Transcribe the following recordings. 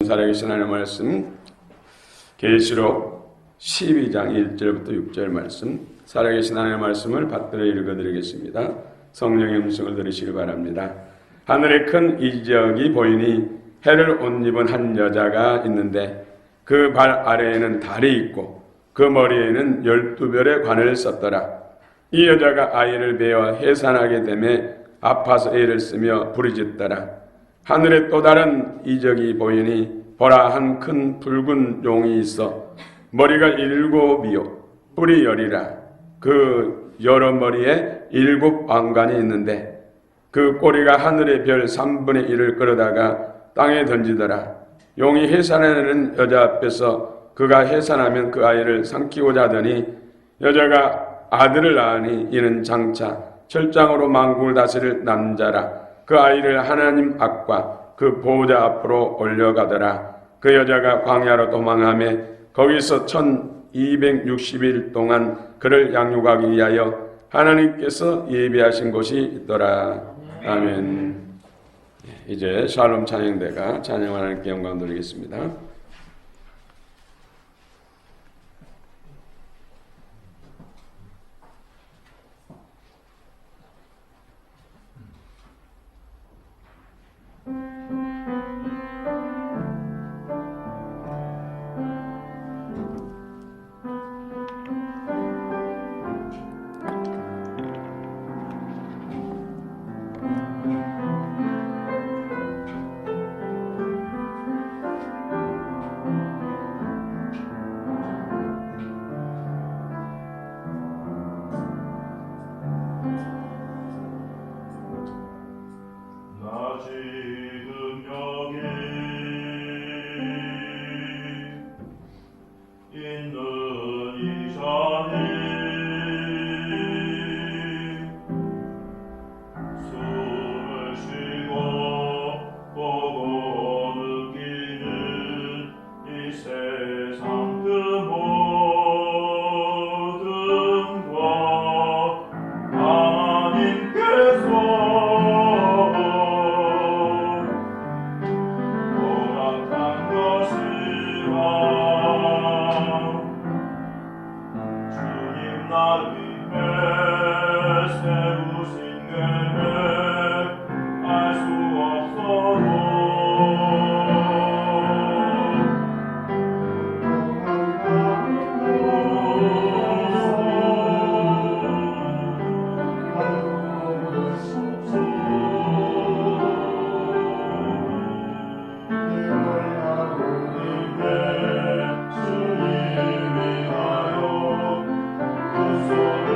살아계신 하나님의 말씀 계시록 12장 1절부터 6절 말씀, 살아계신 하나님의 말씀을 받들어 읽어드리겠습니다. 성령의 음성을 들으시기 바랍니다. 하늘에 큰 이적이 보이니 해를 옷 입은 한 여자가 있는데 그 발 아래에는 달이 있고 그 머리에는 12별의 관을 썼더라. 이 여자가 아이를 베어 해산하게 되매 아파서 애를 쓰며 부르짖더라. 하늘에 또 다른 이적이 보이니 보라, 한 큰 붉은 용이 있어 머리가 7이요 뿔이 10이라. 그 여러 머리에 7 왕관이 있는데 그 꼬리가 하늘의 별 3분의 1을 끌어다가 땅에 던지더라. 용이 해산하는 여자 앞에서 그가 해산하면 그 아이를 삼키고자 하더니 여자가 아들을 낳으니 이는 장차 철장으로 만국을 다스릴 남자라. 그 아이를 하나님 앞과 그 보호자 앞으로 올려가더라. 그 여자가 광야로 도망하며 거기서 1260일 동안 그를 양육하기 위하여 하나님께서 예비하신 곳이 있더라. 아멘. 이제 샬롬 찬양대가 찬양을 하나님께 영광 돌리겠습니다. 주님 위하여 그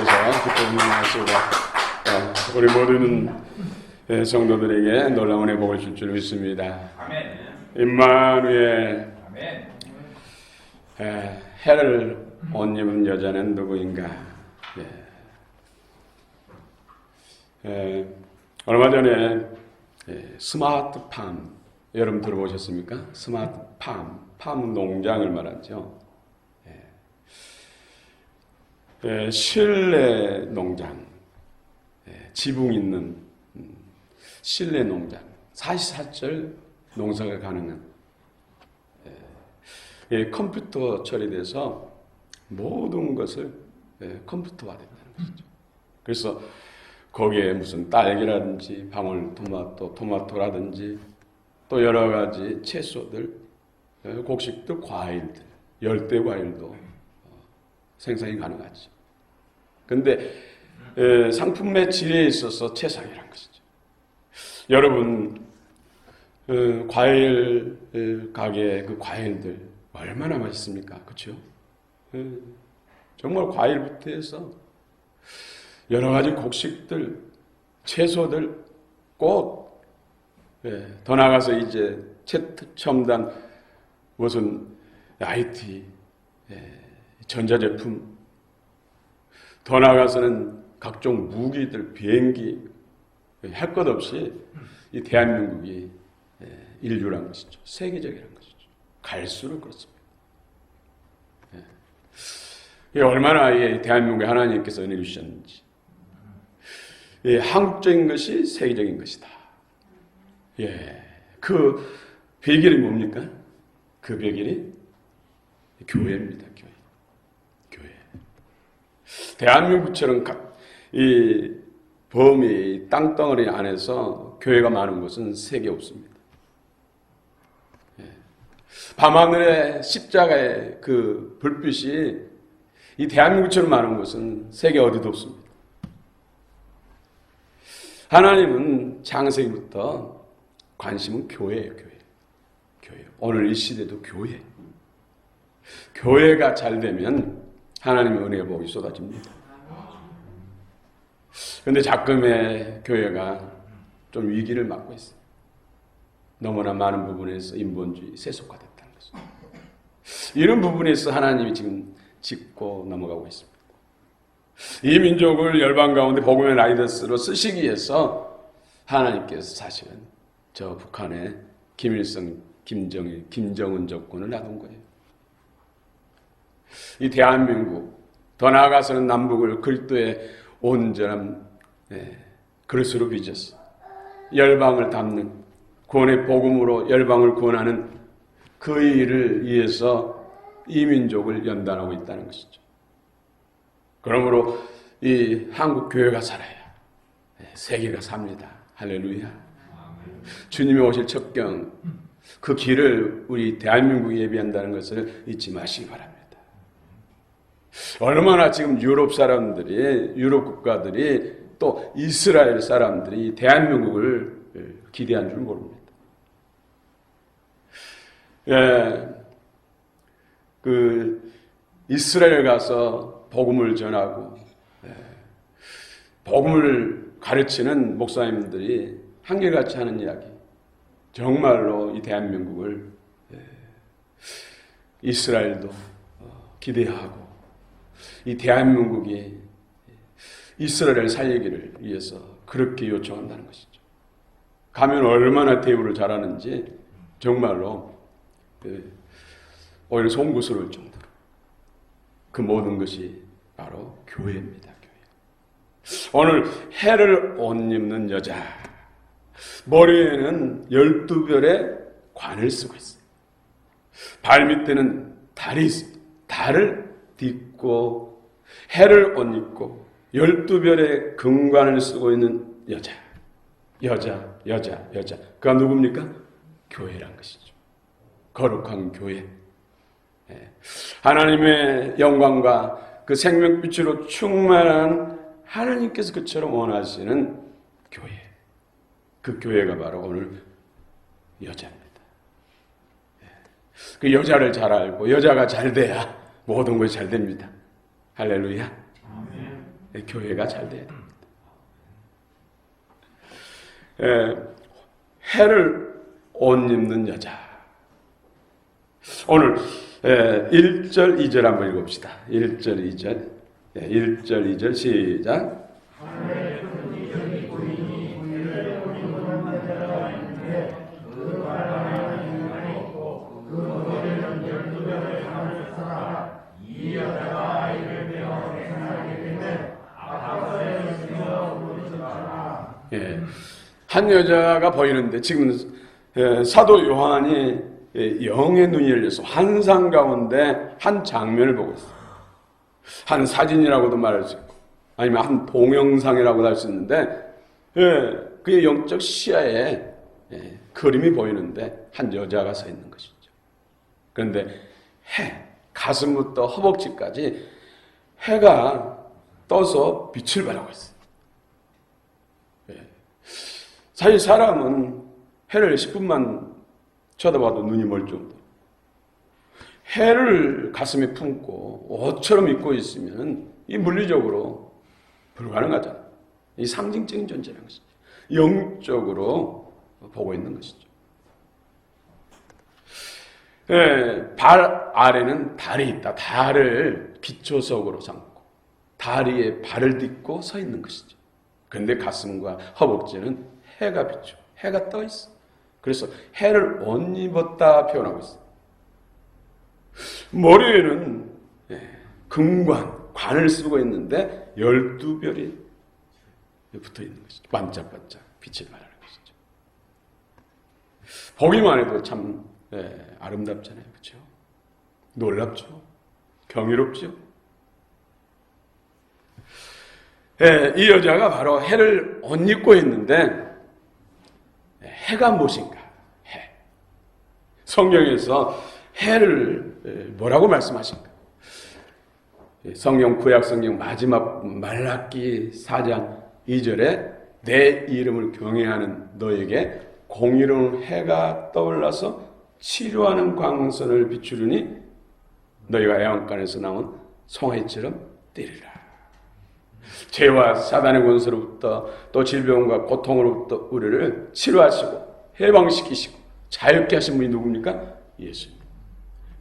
주셔서 기뻐 응원하시고 우리 모든 성도들에게 놀라운 회복을 줄 줄 믿습니다. 아멘. 임마누엘. 아멘. 해를 옷 입은 여자는 누구인가? 얼마 전에 스마트팜 여러분 들어보셨습니까? 스마트팜, 팜 농장을 말하죠. 실내 농장, 지붕 있는 실내 농장, 24절 농사가 가능한 컴퓨터 처리돼서 모든 것을 컴퓨터화된다는 것이죠. 그래서 거기에 무슨 딸기라든지 방울토마토, 토마토라든지 또 여러 가지 채소들, 곡식들, 과일들, 열대 과일도 생산이 가능하죠. 근데 상품의 질에 있어서 최상이란 것이죠. 여러분 과일 가게 그 과일들 얼마나 맛있습니까? 그렇죠? 정말 과일부터 해서 여러 가지 곡식들, 채소들, 꽃, 더 나아가서 이제 최첨단 무슨 IT, 전자제품, 더 나아가서는 각종 무기들, 비행기, 할 것 없이 이 대한민국이 인류란 것이죠. 세계적이란 것이죠. 갈수록 그렇습니다. 얼마나 이 대한민국에 하나님께서 은혜를 주셨는지. 한국적인 것이 세계적인 것이다. 그 비결이 뭡니까? 그 비결이 교회입니다. 교회. 대한민국처럼 이 범위 땅덩어리 안에서 교회가 많은 곳은 세계 없습니다. 밤하늘의 십자가의 그 불빛이 이 대한민국처럼 많은 곳은 세계 어디도 없습니다. 하나님은 창세기부터 관심은 교회예요. 교회. 오늘 이 시대도 교회. 교회가 잘 되면 하나님의 은혜의 복이 쏟아집니다. 그런데 작금의 교회가 좀 위기를 맞고 있어요. 너무나 많은 부분에서 인본주의 세속화됐다는 것입니다. 이런 부분에서 하나님이 지금 짚고 넘어가고 있습니다. 이 민족을 열방 가운데 복음의 라이더스로 쓰시기 위해서 하나님께서 사실은 저 북한에 김일성, 김정일, 김정은 정권을 놔둔 거예요. 이 대한민국, 더 나아가서는 남북을 그리스도의 온전한 그릇으로 빚어서 열방을 담는 구원의 복음으로 열방을 구원하는 그 일을 위해서 이 민족을 연단하고 있다는 것이죠. 그러므로 이 한국 교회가 살아야 세계가 삽니다. 할렐루야. 주님이 오실 첩경 그 길을 우리 대한민국이 예비한다는 것을 잊지 마시기 바랍니다. 얼마나 지금 유럽 사람들이, 유럽 국가들이 또 이스라엘 사람들이 대한민국을 기대한 줄 모릅니다. 그 이스라엘 가서 복음을 전하고 복음을 가르치는 목사님들이 한결같이 하는 이야기. 정말로 이 대한민국을 이스라엘도 기대하고 이 대한민국이 이스라엘을 살리기를 위해서 그렇게 요청한다는 것이죠. 가면 얼마나 대우를 잘하는지 정말로 오히려 송구스러울 정도로 그 모든 것이 바로 교회입니다. 교회. 오늘 해를 옷 입는 여자 머리에는 12별의 관을 쓰고 있어요. 발밑에는 달을 딛고 해를 옷 입고 12별의 금관을 쓰고 있는 여자. 그가 누굽니까? 교회란 것이죠. 거룩한 교회. 하나님의 영광과 그 생명빛으로 충만한 하나님께서 그처럼 원하시는 교회. 그 교회가 바로 오늘 여자입니다. 그 여자를 잘 알고 여자가 잘 돼야 모든 것이 잘 됩니다. 할렐루야. 교회가 잘 돼야 됩니다. 해를 옷 입는 여자. 오늘 1절 2절 한번 읽읍시다. 1절 2절 1절 2절 시작. 한 여자가 보이는데 지금 사도 요한이 영의 눈이 열려서 환상 가운데 한 장면을 보고 있어요. 한 사진이라고도 말할 수 있고 아니면 한 동영상이라고도 할 수 있는데 그의 영적 시야에 그림이 보이는데 한 여자가 서 있는 것이죠. 그런데 가슴부터 허벅지까지 해가 떠서 빛을 발하고 있어요. 사실 사람은 해를 10분만 쳐다봐도 눈이 멀 정도. 해를 가슴에 품고 옷처럼 입고 있으면 이 물리적으로 불가능하잖아요. 이 상징적인 존재라는 것이죠. 영적으로 보고 있는 것이죠. 발 아래는 달이 있다. 달을 기초석으로 삼고 다리에 발을 딛고 서 있는 것이죠. 그런데 가슴과 허벅지는 해가 비쳐. 해가 떠 있어. 그래서 해를 옷 입었다 표현하고 있어. 머리에는 관을 쓰고 있는데 12별이 붙어 있는 것이죠. 반짝반짝 빛을 발하는 것이죠. 보기만 해도 참 아름답잖아요. 그렇죠? 놀랍죠? 경이롭죠? 이 여자가 바로 해를 옷 입고 있는데 해가 무엇인가? 해. 성경에서 해를 뭐라고 말씀하신가? 성경 구약 성경 마지막 말라기 4장 2절에 내 이름을 경외하는 너에게 공의로운 해가 떠올라서 치료하는 광선을 비추르니 너희가 애완간에서 나온 송아지처럼 뛰리라. 죄와 사단의 권세로부터 또 질병과 고통으로부터 우리를 치료하시고 해방시키시고 자유케 하신 분이 누굽니까? 예수님.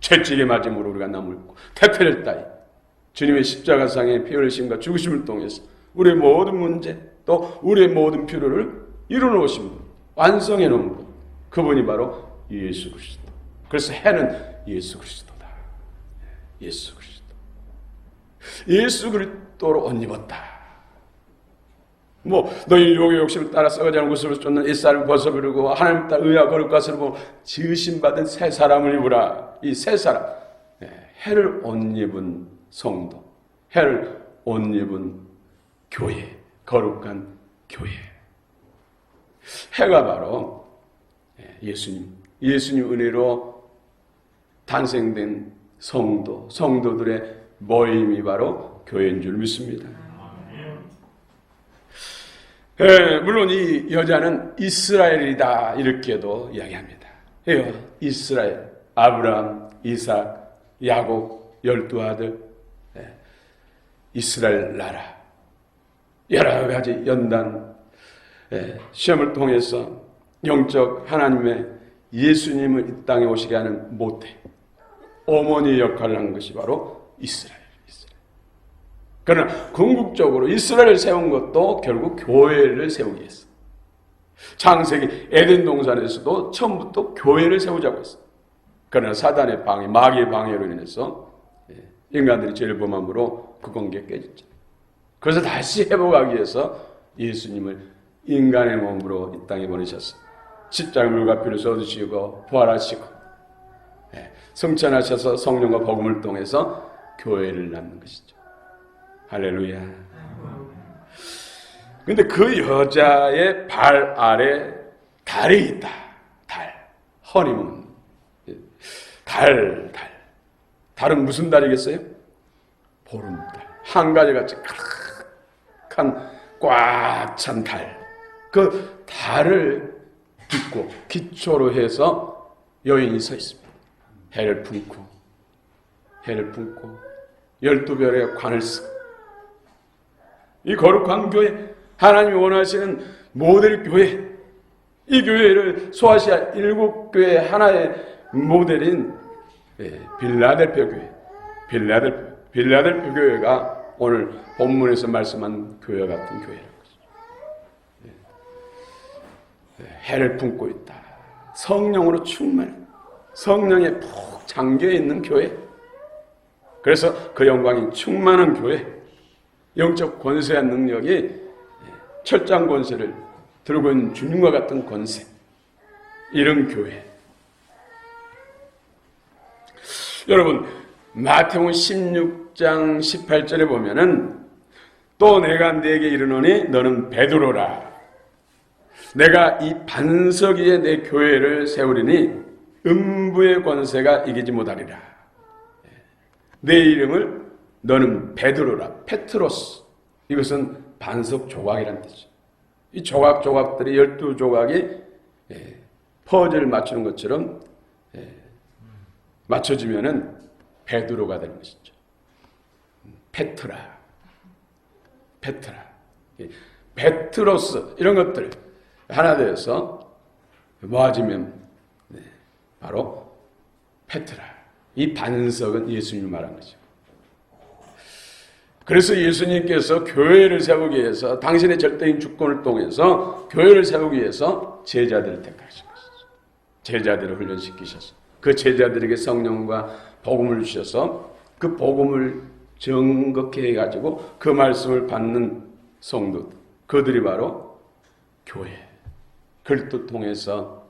채찍에 맞음으로 우리가 나물고 태페를 따위 주님의 십자가상의 피 흘리심과 죽으심을 통해서 우리의 모든 문제 또 우리의 모든 필요를 이루어놓으신 분, 완성해 놓은 분, 그분이 바로 예수 그리스도. 그래서 해는 예수 그리스도다. 예수 그리스도. 예수 그리스도로 옷 입었다. 너희 욕의 욕심을 따라 썩어지 않은 구슬을 쫓는 옛사람을 벗어버리고 하나님 따라 의와 거룩과스를 보고 지으심받은 새 사람을 입으라. 이 새 사람, 해를 옷 입은 성도, 해를 옷 입은 교회, 거룩한 교회. 해가 바로 예수님 은혜로 탄생된 성도, 성도들의 모임이 바로 교회인 줄 믿습니다. 물론 이 여자는 이스라엘이다 이렇게도 이야기합니다. 이스라엘, 아브라함, 이삭, 야곱 12아들, 이스라엘 나라 여러 가지 연단 시험을 통해서 영적 하나님의 예수님을 이 땅에 오시게 하는 모태 어머니 역할을 한 것이 바로 이스라엘. 그러나 궁극적으로 이스라엘을 세운 것도 결국 교회를 세우기 위해서. 창세기 에덴 동산에서도 처음부터 교회를 세우자고 했어. 그러나 사단의 방해, 마귀의 방해로 인해서 인간들이 죄를 범함으로 그 관계가 깨졌죠. 그래서 다시 회복하기 위해서 예수님을 인간의 몸으로 이 땅에 보내셨어. 십자가 물과 피를 쏟으시고 부활하시고 승천하셔서 성령과 복음을 통해서 교회를 낳는 것이죠. 할렐루야. 근데 그 여자의 발 아래 달이 있다. 달. 허니문. 달은 무슨 달이겠어요? 보름달. 한 가지같이 큰 꽉 찬 달. 그 달을 딛고 기초로 해서 여인이 서 있습니다. 해를 품고 12별의 관을 쓰고 이 거룩한 교회, 하나님이 원하시는 모델 교회, 이 교회를 소아시아 7교회 하나의 모델인 빌라델피아 교회, 빌라델피아 교회가 오늘 본문에서 말씀한 교회 같은 교회라는 것이죠. 해를 품고 있다. 성령으로 충만해, 성령에 푹 잠겨 있는 교회. 그래서 그 영광이 충만한 교회, 영적 권세와 능력이 철장 권세를 들고 있는 주님과 같은 권세, 이런 교회. 여러분, 마태복음 16장 18절에 보면은 또 내가 네게 이르노니 너는 베드로라. 내가 이 반석 위에 내 교회를 세우리니 음부의 권세가 이기지 못하리라. 내 이름을 너는 베드로라. 페트로스. 이것은 반석 조각이라는 뜻이죠. 이 조각들이 12조각이 퍼즐을 맞추는 것처럼 맞춰지면은 베드로가 되는 것이죠. 페트라, 베트로스, 이런 것들 하나 되어서 모아지면 바로 페트라. 이 반석은 예수님이 말한 거죠. 그래서 예수님께서 교회를 세우기 위해서, 당신의 절대인 주권을 통해서 교회를 세우기 위해서 제자들을 택하신 것이죠. 제자들을 훈련시키셔서 그 제자들에게 성령과 복음을 주셔서 그 복음을 정확히 해가지고 그 말씀을 받는 성도들, 그들이 바로 교회, 그리스도 통해서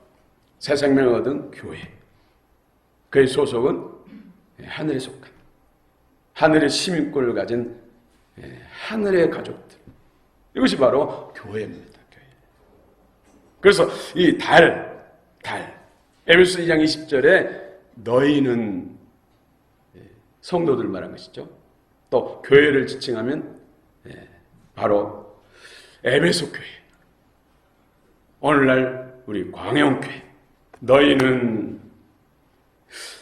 새 생명을 얻은 교회. 그의 소속은 하늘에 속한, 하늘의 시민권을 가진 하늘의 가족들. 이것이 바로 교회입니다. 교회. 그래서 이 에베소 2장 20절에 너희는 성도들 말한 것이죠. 또 교회를 지칭하면 바로 에베소 교회. 오늘날 우리 광영교회. 너희는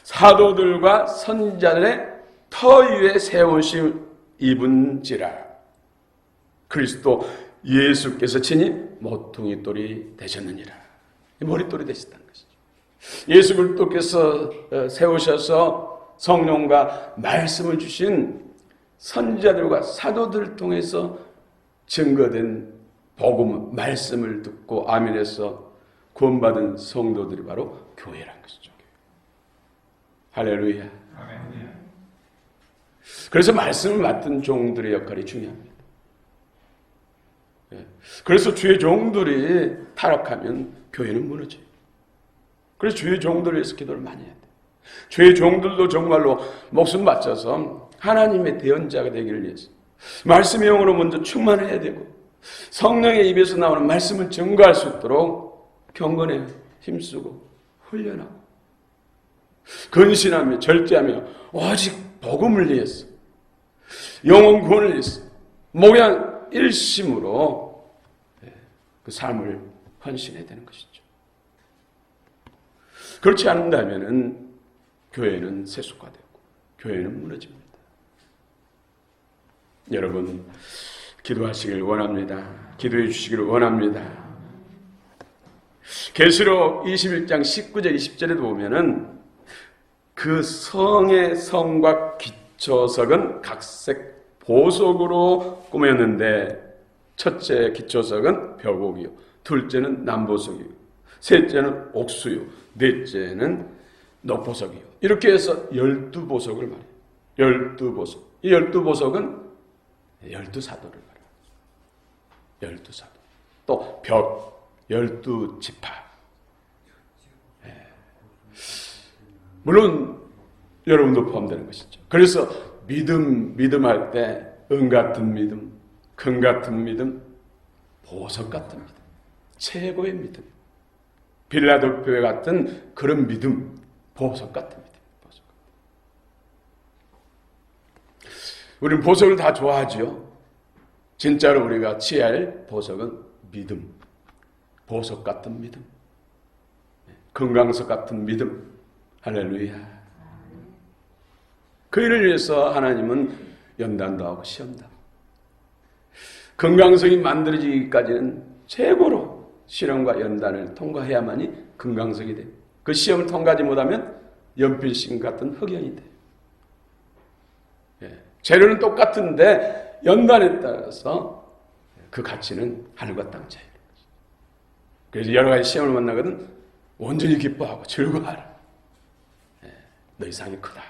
사도들과 선지자들의 터 위에 세우심 입은지라. 그리스도 예수께서 친히 모퉁이 돌이 되셨느니라. 머릿돌이 되셨다는 것이죠. 예수 그리스도께서 세우셔서 성령과 말씀을 주신 선지자들과 사도들을 통해서 증거된 복음, 말씀을 듣고 아멘해서 구원받은 성도들이 바로 교회란 것이죠. 할렐루야. 아멘. 그래서 말씀을 맡은 종들의 역할이 중요합니다. 그래서 주의 종들이 타락하면 교회는 무너져요. 그래서 주의 종들을 위해서 기도를 많이 해야 돼요. 주의 종들도 정말로 목숨 바쳐서 하나님의 대언자가 되기를 위해서 말씀의 영으로 먼저 충만해야 되고 성령의 입에서 나오는 말씀을 증거할 수 있도록 경건에 힘쓰고 훈련하고 근신하며 절제하며 오직 복음을 위해서 영혼 구원을 위해서 목양 일심으로 그 삶을 헌신해야 되는 것이죠. 그렇지 않는다면 교회는 세속화되고 교회는 무너집니다. 여러분 기도하시길 원합니다. 기도해 주시기를 원합니다. 계시록 21장 19절 20절에도 보면은 그 성의 성곽 기초석은 각색 보석으로 꾸몄는데 첫째 기초석은 벽옥이요, 둘째는 남보석이요, 셋째는 옥수요, 넷째는 녹보석이요. 이렇게 해서 12보석을 말해요. 12보석. 이 12보석은 12사도를 말해요. 12사도. 또 벽 12지파. 물론 여러분도 포함되는 것이죠. 그래서 믿음할 때 은 같은 믿음, 금 같은 믿음, 보석 같은 믿음, 최고의 믿음, 빌라델피아 같은 그런 믿음, 보석 같은 믿음. 보석. 우리는 보석을 다 좋아하지요. 진짜로 우리가 취할 보석은 믿음, 보석 같은 믿음, 건강석 같은 믿음. 할렐루야. 그 일을 위해서 하나님은 연단도 하고 시험도 하고 금강석이 만들어지기까지는 최고로 시련과 연단을 통과해야만이 금강석이 돼요. 그 시험을 통과하지 못하면 연필심 같은 흑연이 돼요. 재료는 똑같은데 연단에 따라서 그 가치는 하늘과 땅 차이. 그래서 여러 가지 시험을 만나거든 온전히 기뻐하고 즐거워하라. 너 이상이 크다.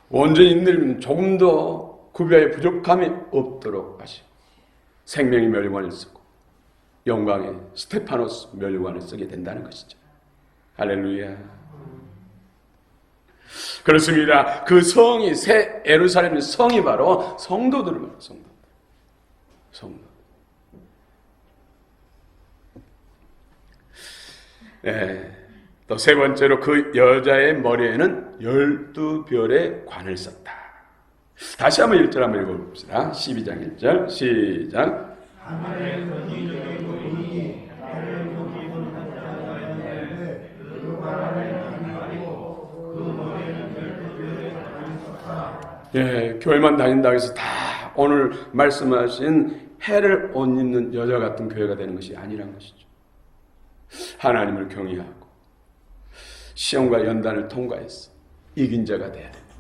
온전히 인들면 조금 더 구별에 부족함이 없도록 하시고 생명의 멸관을 쓰고 영광의 스테파노스 멸관을 쓰게 된다는 것이죠. 할렐루야. 그렇습니다. 그 성이 새 예루살렘의 성이 바로 성도들을 말해요. 성도. 또 세 번째로 그 여자의 머리에는 12별의 관을 썼다. 다시 한번 1절 한번 읽어봅시다. 12장 1절 시작. 교회만 다닌다고 해서 다 오늘 말씀하신 해를 옷 입는 여자 같은 교회가 되는 것이 아니란 것이죠. 하나님을 경외하고 시험과 연단을 통과해서 이긴 자가 돼야 됩니다.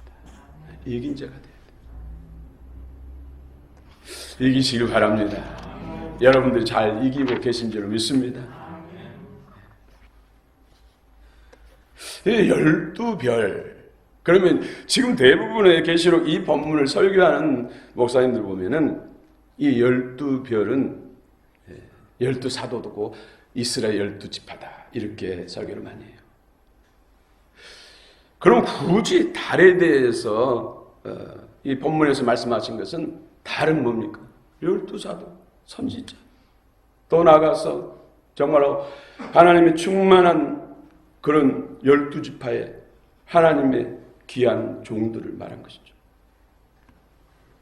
이긴 자가 돼야 됩니다. 이기시길 바랍니다. 여러분들이 잘 이기고 계신 줄 믿습니다. 12별. 그러면 지금 대부분의 계시록 이 본문을 설교하는 목사님들 보면은 이 12별은 12사도고 이스라엘 12지파다. 이렇게 설교를 많이 해요. 그럼 굳이 달에 대해서 이 본문에서 말씀하신 것은 달은 뭡니까? 12사도, 선지자. 또 나가서 정말로 하나님의 충만한 그런 12지파의 하나님의 귀한 종들을 말한 것이죠.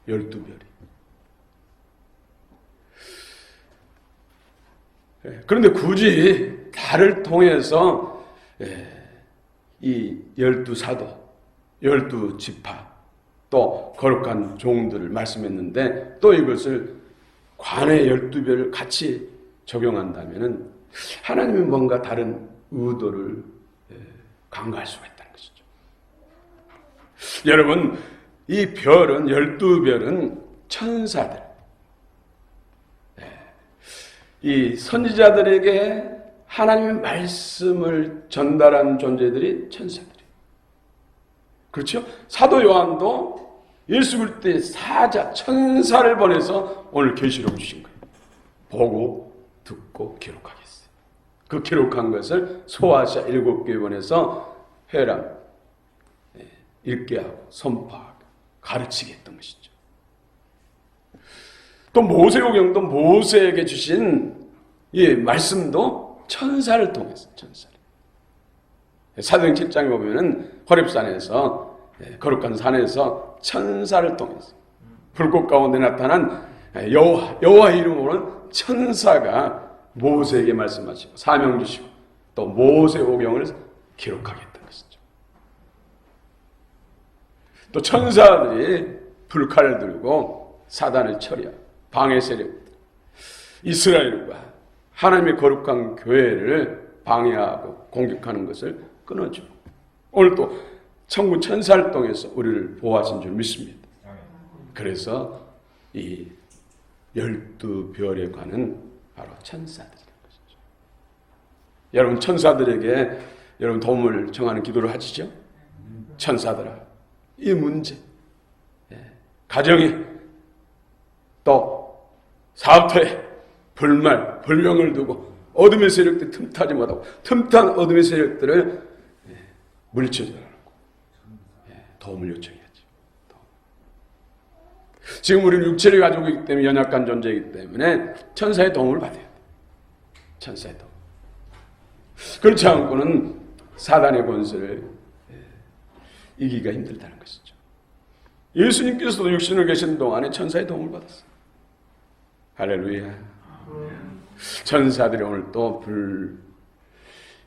12별이. 그런데 굳이 달을 통해서 이 12사도, 12지파, 또 거룩한 종들을 말씀했는데 또 이것을 관의 12별을 같이 적용한다면 하나님이 뭔가 다른 의도를 간과할 수가 있다는 것이죠. 여러분, 이 별은 12별은 천사들, 이 선지자들에게 하나님의 말씀을 전달한 존재들이 천사들이에요. 그렇죠? 사도 요한도 예수 그리스도의 사자, 천사를 보내서 오늘 계시록 주신 거예요. 보고, 듣고, 기록하겠어요. 그 기록한 것을 소아시아 7교회 보내서 회람, 읽게 하고, 선포하고, 가르치게 했던 것이죠. 또 모세오경도 모세에게 주신 이 말씀도 천사를 통해서 천사를. 사도행 7장에 보면은 호렙산에서 거룩한 산에서 천사를 통해서 불꽃 가운데 나타난 여호와 이름으로는 천사가 모세에게 말씀하시고 사명 주시고 또 모세오경을 기록하게 했던 것이죠. 또 천사들이 불칼을 들고 사단을 처리하고 방해 세력들, 이스라엘과 하나님의 거룩한 교회를 방해하고 공격하는 것을 끊어주고 오늘 또 천군 천사를 통해서 우리를 보호하신 줄 믿습니다. 그래서 이 12별에 관한 바로 천사들이라는 것이죠. 여러분 천사들에게 여러분 도움을 청하는 기도를 하시죠? 천사들아, 이 문제, 가정에 또 사업터에 불말, 불명을 두고 어둠의 세력들 틈타지 못하고 틈탄 어둠의 세력들을 물리쳐주라고 도움을 요청해야지. 지금 우리는 육체를 가지고 있기 때문에 연약한 존재이기 때문에 천사의 도움을 받아야 돼. 천사의 도움. 그렇지 않고는 사단의 권세를 이기기가 힘들다는 것이죠. 예수님께서도 육신을 계신 동안에 천사의 도움을 받았어요. 할렐루야. 천사들이 오늘 또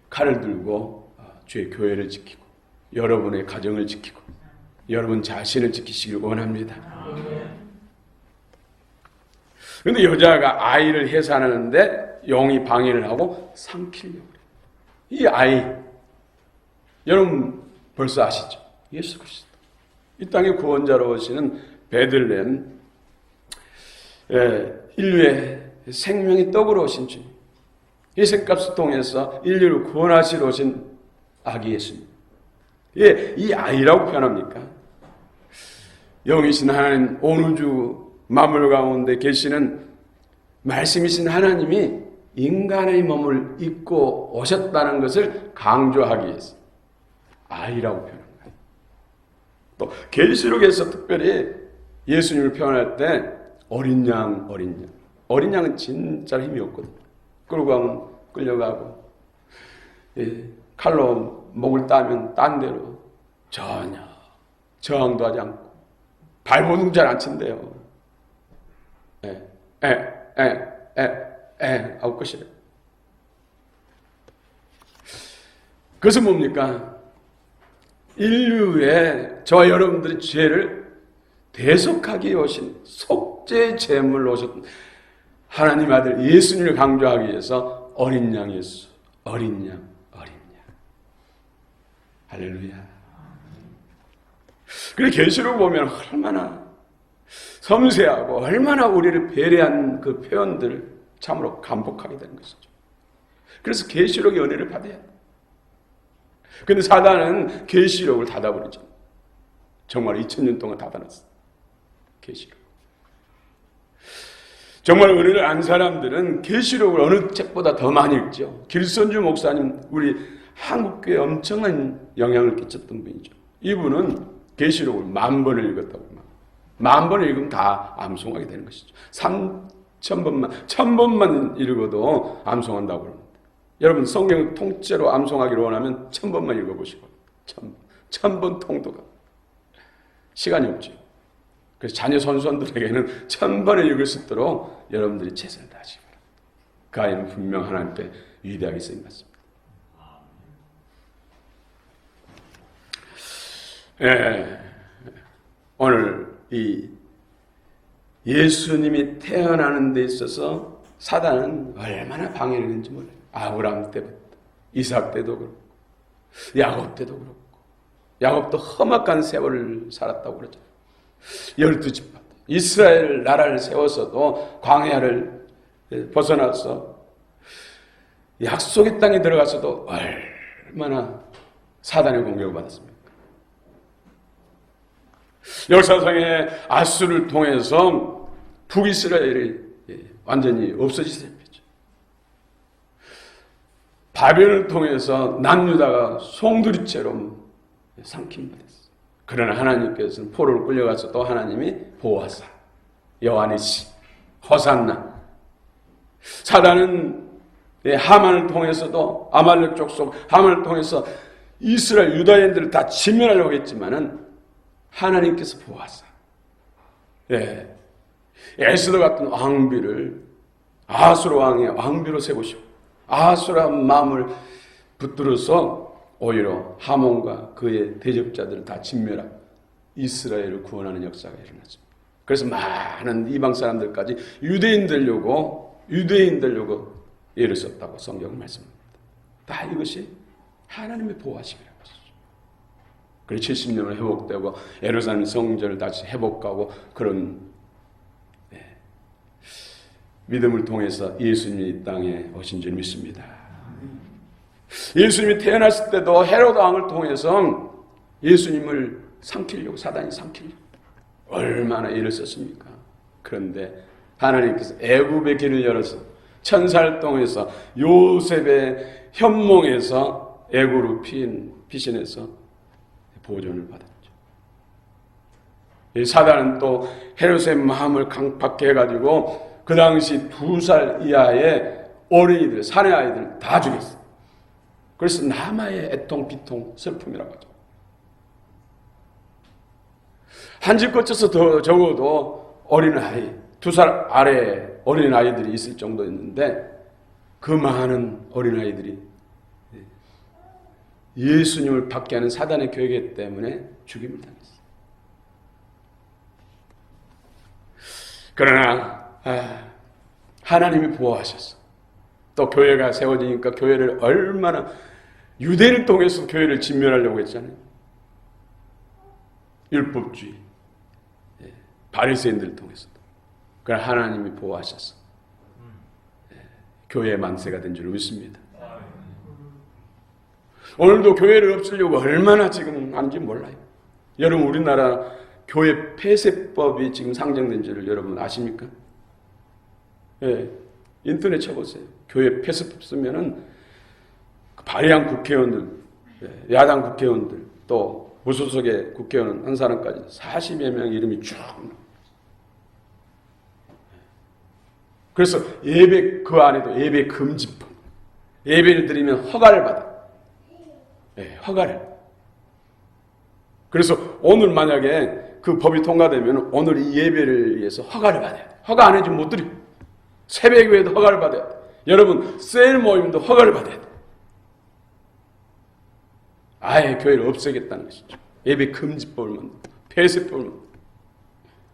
칼을 들고 주의 교회를 지키고 여러분의 가정을 지키고 여러분 자신을 지키시길 원합니다. 근데 여자가 아이를 해산하는데 영이 방해를 하고 삼키려고 해요. 이 아이, 여러분 벌써 아시죠? 예수 그리스도. 이 땅의 구원자로 오시는 베들레헴, 인류의 생명의 떡으로 오신 주님. 희생값을 통해서 인류를 구원하시러 오신 아기 예수님. 이 아이라고 표현합니까? 영이신 하나님, 온 우주 만물 가운데 계시는 말씀이신 하나님이 인간의 몸을 입고 오셨다는 것을 강조하기 위해서 아이라고 표현합니다. 또 계시록에서 특별히 예수님을 표현할 때 어린 양, 어린 양. 어린 양은 진짜 힘이 없거든요. 끌고 가면 끌려가고, 칼로 목을 따면 딴 데로 전혀 저항도 하지 않고 발버둥 잘 안 친대요. 하고 끝이래요. 그것은 뭡니까? 인류의 저와 여러분들의 죄를 대속하기 위해 오신 속죄 제물로 오셨던 하나님 아들 예수님을 강조하기 위해서 어린 양 예수, 어린 양, 어린 양. 할렐루야. 그래 계시록 보면 얼마나 섬세하고 얼마나 우리를 배려한 그 표현들을 참으로 감복하게 되는 것이죠. 그래서 계시록의 은혜를 받아야 돼. 근데 사단은 계시록을 닫아버리죠. 정말 2000년 동안 닫아놨어. 계시록. 정말 은혜를 안 사람들은 계시록을 어느 책보다 더 많이 읽죠. 길선주 목사님, 우리 한국교회에 엄청난 영향을 끼쳤던 분이죠. 이분은 계시록을 10,000번을 읽었다고. 10,000번을 읽으면 다 암송하게 되는 것이죠. 3,000번만, 1,000번만 읽어도 암송한다고 그럽니다. 여러분 성경을 통째로 암송하기를 원하면 1,000번만 읽어보시고 1,000번 통도가 시간이 없죠. 그래서 자녀 선수들에게는 1,000번을 읽을 수 있도록 여러분들이 최선을 다하시기 바랍니다. 그 아이는 분명 하나님께 위대하게 쓰임 받습니다. 오늘 이 예수님이 태어나는 데 있어서 사단은 얼마나 방해를 했는지 몰라요. 아브라함 때부터 이삭 때도 그렇고 야곱 때도 그렇고 야곱도 험악한 세월을 살았다고 그러죠. 12지파 이스라엘 나라를 세워서도 광야를 벗어나서 약속의 땅에 들어가서도 얼마나 사단의 공격을 받았습니까? 역사상에 아수를 통해서 북이스라엘이 완전히 없어지게 됐죠. 바벨을 통해서 남유다가 송두리째로 삼킴받았어요. 그러나 하나님께서는 포로를 끌려가서 또 하나님이 보호하사 여호와니시 호산나. 사단은 하만을 통해서도 아말렉 족속 하만을 통해서 이스라엘 유다인들을 다 진멸하려고 했지만은 하나님께서 보호하사 에스더 같은 왕비를 아수르 왕의 왕비로 세우시고 아수르 마음을 붙들어서 오히려 하몬과 그의 대적자들을 다 진멸하고 이스라엘을 구원하는 역사가 일어났습니다. 그래서 많은 이방 사람들까지 유대인 되려고 애를 썼다고 성경은 말씀합니다. 다 이것이 하나님의 보호하심이라는 것이죠. 그리고 70년을 회복되고 예루살렘 성전을 다시 회복하고 그런 믿음을 통해서 예수님이 이 땅에 오신 줄 믿습니다. 예수님이 태어났을 때도 헤로드 왕을 통해서 예수님을 삼키려고 사단이 삼키려고 얼마나 애를 썼습니까? 그런데 하나님께서 애굽의 길을 열어서 천사를 통해서 요셉의 현몽에서 애굽으로 피신해서 보존을 받았죠. 이 사단은 또 헤롯의 마음을 강팍해 해가지고 그 당시 2살 이하의 어린이들, 사내 아이들 다 죽였어요. 그래서 남아의 애통, 비통, 슬픔이라고 하죠. 한 집 거쳐서 더 적어도 어린아이, 2살 아래 어린아이들이 있을 정도였는데 그 많은 어린아이들이 예수님을 받게 하는 사단의 교회 때문에 죽임을 당했어요. 그러나 하나님이 보호하셨어. 또 교회가 세워지니까 교회를 얼마나 유대인을 통해서 교회를 진멸하려고 했잖아요. 율법주의, 바리새인들을 통해서도. 그걸 하나님이 보호하셨어. 교회의 만세가 된 줄 믿습니다. 오늘도 교회를 없애려고 얼마나 지금 하는지 몰라요. 여러분, 우리나라 교회 폐쇄법이 지금 상정된 줄을 여러분 아십니까? 예, 인터넷 쳐보세요. 교회 폐쇄법 쓰면은 발의한 국회의원들, 야당 국회의원들, 또 무소속의 국회의원 한 사람까지 40여 명 이름이 쭉 나와요. 그래서 예배, 그 안에도 예배 금지법, 예배를 드리면 허가를 받아. 허가를. 그래서 오늘 만약에 그 법이 통과되면 오늘 이 예배를 위해서 허가를 받아야 돼. 허가 안 해주면 못 드려. 새벽 예배도 허가를 받아야 돼. 여러분, 셀 모임도 허가를 받아야 돼. 아예 교회를 없애겠다는 것이죠. 예배 금지법을 만들고 폐쇄법을 만들고.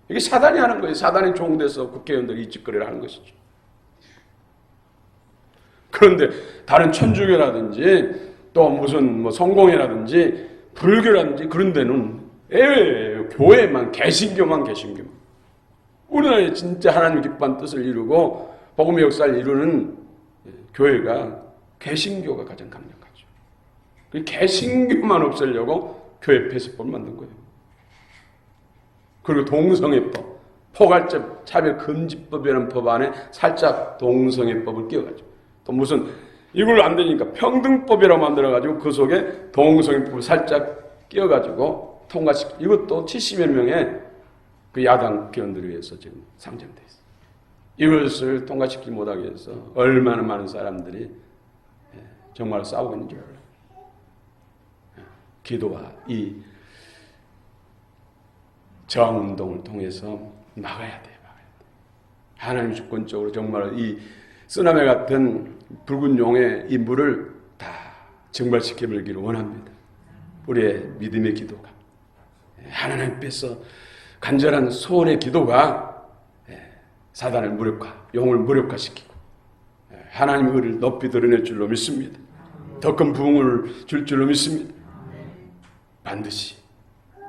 이게 사단이 하는 거예요. 사단이 종돼서 국회의원들이 이 짓거리를 하는 것이죠. 그런데 다른 천주교라든지 또 무슨 뭐 성공회라든지 불교라든지 그런 데는 교회만 개신교만. 우리나라에 진짜 하나님 기뻐한 뜻을 이루고 복음의 역사를 이루는 교회가 개신교가 가장 강력하죠. 그 개신교만 없애려고 교회 폐쇄법을 만든 거예요. 그리고 동성애법, 포괄적 차별금지법이라는 법 안에 살짝 동성애법을 끼워가지고 또 무슨 이걸 안 되니까 평등법이라고 만들어가지고 그 속에 동성애법을 살짝 끼워가지고 통과시키고 이것도 70여 명의 그 야당 국회의원들을 위해서 지금 상정돼 있어요. 이것을 통과시키지 못하기 위해서 얼마나 많은 사람들이 정말 싸우고 있는지 몰라요. 기도와 이 저항운동을 통해서 막아야 돼요. 하나님 주권적으로 정말 이 쓰나미 같은 붉은 용의 이 물을 다 증발시켜버리기를 원합니다. 우리의 믿음의 기도가, 하나님 앞에서 간절한 소원의 기도가 사단을 무력화, 영을 무력화시키고 하나님의 의를 높이 드러낼 줄로 믿습니다. 더 큰 부흥을 줄 줄로 믿습니다. 반드시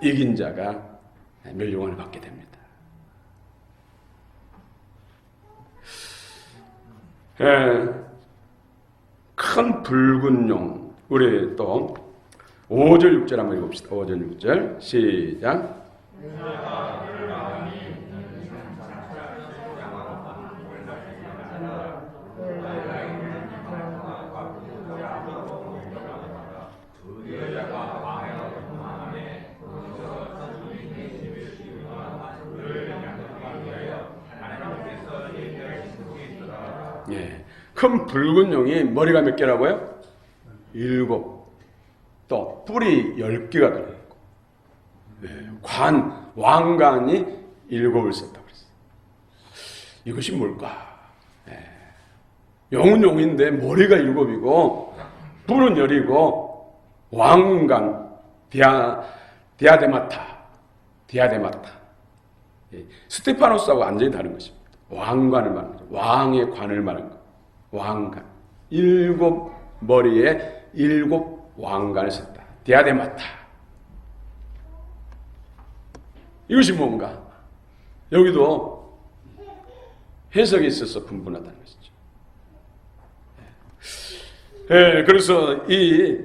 이긴 자가 멸용을 받게 됩니다. 큰 붉은 용, 우리 또 5절 6절 한번 읽읍시다. 5절 6절 시작. 큰 붉은 용이 머리가 몇 개라고요? 7. 또 뿔이 10개가 들어있고 왕관이 7을 썼다고 그랬어요. 이것이 뭘까? 용은 용인데 머리가 7이고 뿔은 10이고 왕관 디아데마타 스테파노스하고 완전히 다른 것입니다. 왕관을 말하는 거죠. 왕의 관을 말하는 거죠. 왕관. 7 머리에 7 왕관을 썼다. 디아데마타. 이것이 뭔가? 여기도 해석이 있어서 분분하다는 것이죠. 그래서 이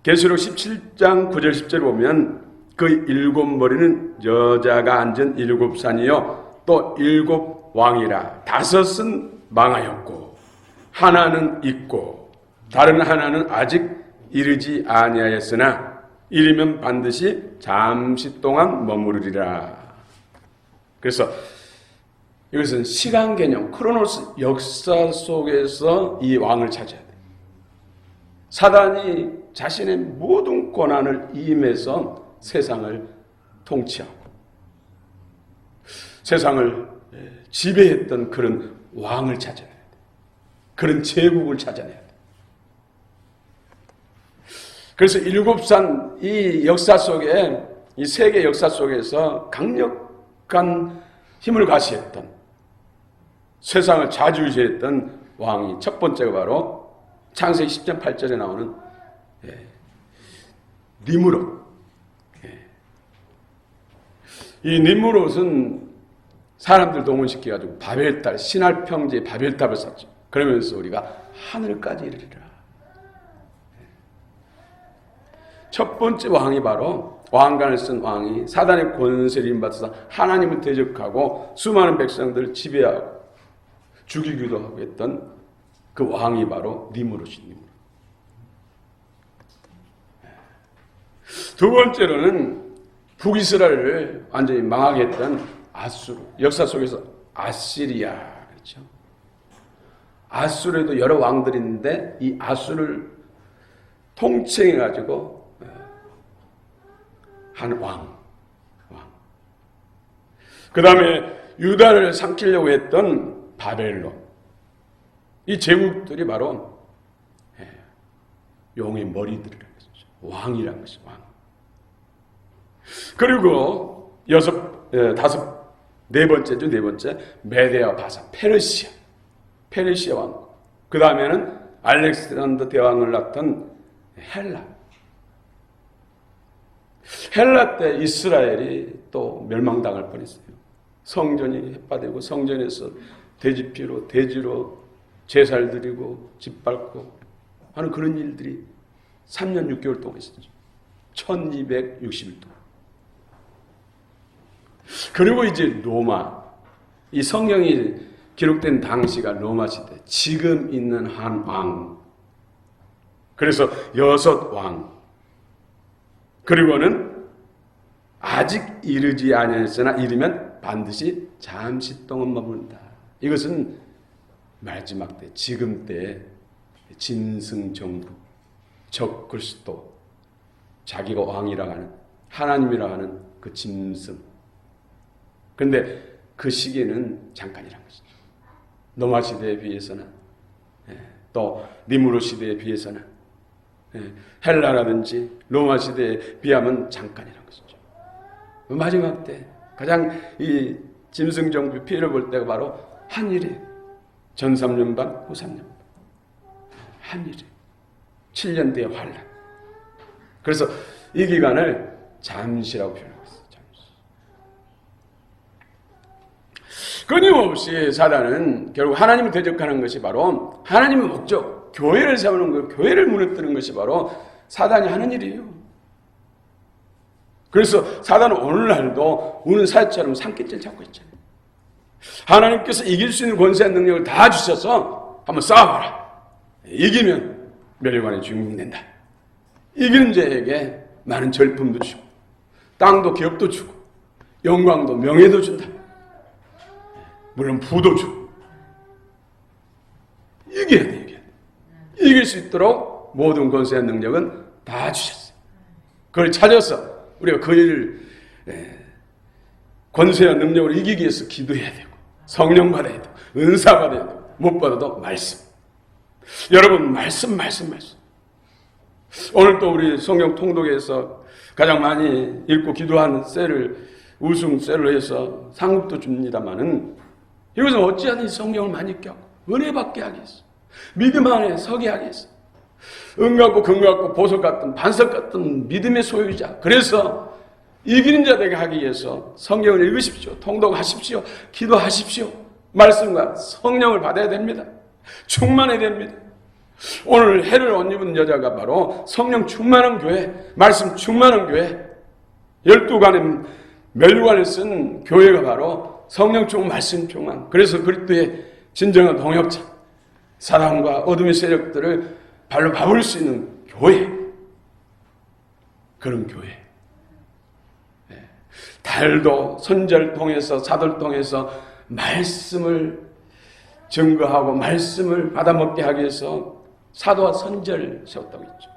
계시록 17장 9절 10절 보면 그 7 머리는 여자가 앉은 7 산이요 또 7 왕이라 5은 망하였고 하나는 있고 다른 하나는 아직 이르지 아니하였으나 이르면 반드시 잠시 동안 머무르리라. 그래서 이것은 시간 개념, 크로노스 역사 속에서 이 왕을 찾아야 돼. 사단이 자신의 모든 권한을 임해서 세상을 통치하고 세상을 지배했던 그런 왕을 찾아내야 돼. 그런 제국을 찾아내야 돼. 그래서 7산 이 역사 속에 이 세계 역사 속에서 강력한 힘을 과시했던 세상을 좌지우지했던 왕이 첫 번째가 바로 창세기 10장 8절에 나오는 니므롯. 이 니므롯은 사람들 동원시켜가지고 바벨탑, 신할 평지에 바벨탑을 샀죠. 그러면서 우리가 하늘까지 이르리라. 첫 번째 왕이 바로 왕관을 쓴 왕이 사단의 권세를 임받아서 하나님을 대적하고 수많은 백성들을 지배하고 죽이기도 하고 했던 그 왕이 바로 니므롯입니다. 두 번째로는 북이스라엘을 완전히 망하게 했던 아수르. 역사 속에서 아시리아 그렇죠. 아수르에도 여러 왕들이 있는데 이 아수르를 통칭해 가지고 한 왕. 그 다음에 유다를 삼키려고 했던 바벨론. 이 제국들이 바로 용의 머리들이라는 것이죠. 왕이라는 것이죠. 왕. 그리고 네 번째 메데아 바사 페르시아 왕. 그 다음에는 알렉산더 대왕을 낳던 헬라 때 이스라엘이 또 멸망당할 뻔했어요. 성전이 해파되고 성전에서 돼지로 제사를 드리고 짓밟고 하는 그런 일들이 3년 6개월 동안 있었죠. 1260일 동안. 그리고 이제 로마. 이 성경이 기록된 당시가 로마 시대. 지금 있는 한 왕. 그래서 6왕. 그리고는 아직 이르지 아니하였으나 이르면 반드시 잠시 동안 머문다. 이것은 마지막 때, 지금 때 진승정부, 적그리스도, 자기가 왕이라고 하는 하나님이라고 하는 그 짐승. 그런데 그 시기에는 잠깐이라는 것이죠. 노마 시대에 비해서는 또 니므롯 시대에 비해서는 헬라라든지 로마 시대에 비하면 잠깐이라는 것이죠. 마지막 때 가장 이 짐승정부 피해를 볼 때가 바로 한일에 전 3년 반, 후 3년 반. 한일에 7년 뒤에 환란. 그래서 이 기간을 잠시라고 표현하고 있어요. 잠시. 끊임없이 사단은 결국 하나님을 대적하는 것이 바로 하나님의 목적, 교회를 세우는 것, 교회를 무너뜨리는 것이 바로 사단이 하는 일이에요. 그래서 사단은 오늘날도 우는 사자처럼 산기질 잡고 있잖아요. 하나님께서 이길 수 있는 권세와 능력을 다 주셔서 한번 싸워봐라. 이기면 멸관의 주인공이 된다. 이기는 자에게 많은 절품도 주고 땅도 기업도 주고 영광도 명예도 준다. 물론 부도 주고 이겨야 돼. 이길 수 있도록 모든 권세와 능력은 다 주셨어요. 그걸 찾아서 우리가 그 일을 권세와 능력으로 이기기 위해서 기도해야 되고 성령 받아야 되고 은사 받아야 되고 못 받아도 말씀. 여러분 말씀. 오늘 또 우리 성경 통독에서 가장 많이 읽고 기도하는 셀을 우승 셀을 해서 상급도 줍니다마는 이것은 어찌하든 성경을 많이 읽게 하고 은혜 받게 하겠어. 믿음 안에 서게 하겠어. 은 같고 금 같고 보석 같은 반석 같은 믿음의 소유자. 그래서 이기는 자 되게 하기 위해서 성경을 읽으십시오. 통독하십시오. 기도하십시오. 말씀과 성령을 받아야 됩니다. 충만해야 됩니다. 오늘 해를 옷 입은 여자가 바로 성령 충만한 교회, 말씀 충만한 교회, 12관의 멸관을 쓴 교회가 바로 성령 충만, 말씀 충만. 그래서 그리스도의 진정한 동역자, 사랑과 어둠의 세력들을 발로 밟을 수 있는 교회. 그런 교회. 달도 선지자를 통해서 사도를 통해서 말씀을 증거하고 말씀을 받아먹게 하기 위해서 사도와 선지자를 세웠다고 했죠.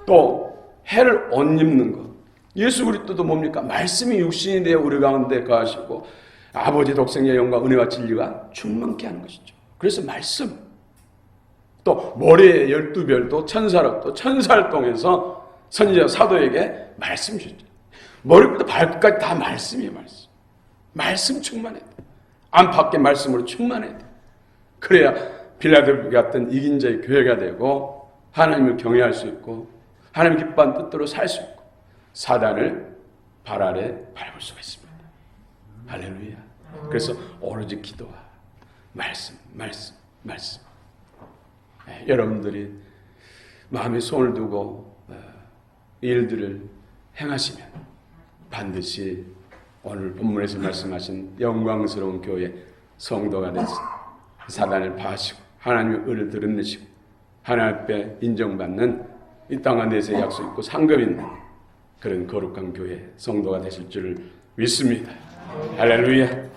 또 해를 옷 입는 것. 예수 그리스도도 뭡니까? 말씀이 육신이 되어 우리 가운데 거하시고 아버지 독생의 영과 은혜와 진리가 충만케 하는 것이죠. 그래서 말씀. 또 머리에 12별도 천사로 천사를 통해서 선지자 사도에게 말씀 주셨죠. 머리부터 발끝까지 다 말씀이에요. 말씀 충만해. 안팎의 말씀으로 충만해야 돼. 그래야 빌라델피아 같은 이긴 자의 교회가 되고 하나님을 경외할 수 있고 하나님 기뻐한 뜻대로 살 수 있고 사단을 발 아래 밟을 수가 있습니다. 할렐루야. 그래서 오로지 기도와 말씀. 여러분들이 마음에 손을 두고 일들을 행하시면 반드시 오늘 본문에서 말씀하신 영광스러운 교회 성도가 돼서 사단을 파하시고 하나님의 의를 드러내시고 하나님 앞에 인정받는 이 땅 안에서 약속 있고 상급 있는 그런 거룩한 교회 성도가 되실 줄을 믿습니다. 할렐루야.